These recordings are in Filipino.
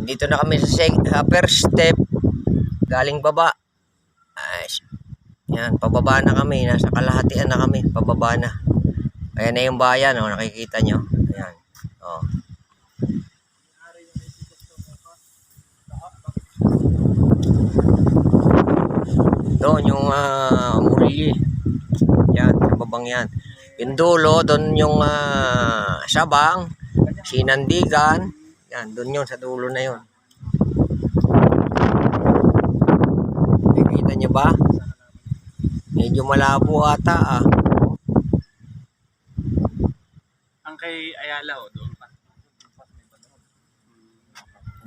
Dito na kami sa first step. Galing baba. Ay, yan, pababa na kami. Nasa kalahatian na kami. Pababa na. Ayan na yung bayan. Oh, nakikita nyo. Ayan. Oh. Doon yung Muli. Yan, babang yan. Yung dulo, doon yung Sabang, Sinandigan. Yan, doon yun sa dulo na yun. Nakikita nyo ba? Medyo malabo ata Ang kay Ayala doon pa.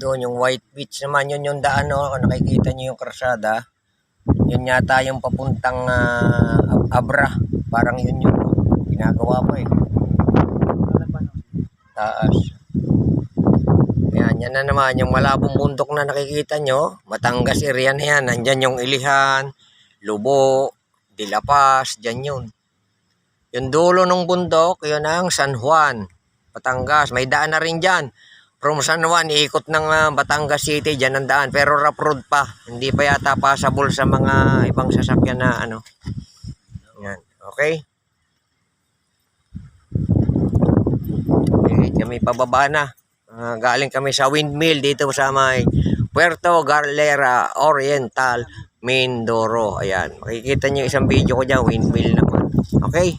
Doon yung White Beach naman, yun yung daan kung nakikita nyo yung karsada. Yun yata yung papuntang Abra. Parang yun yung ginagawa pa taas. Yan na naman yung malabong bundok na nakikita nyo. Batangas area na yan. Nandyan yung Ilihan, Lubo, Dilapas, dyan yun. Yung dulo ng bundok, yun ang San Juan, Batangas. May daan na rin dyan. From San Juan, iikot ng Batangas City, dyan ang daan. Pero rough road pa. Hindi pa yata passable sa mga ibang sasakyan na Yan. Okay? Kami pababa na. Galing kami sa windmill dito sa may Puerto Galera Oriental, Mindoro. Ayan. Makikita nyo isang video ko dyan, windmill naman. Okay?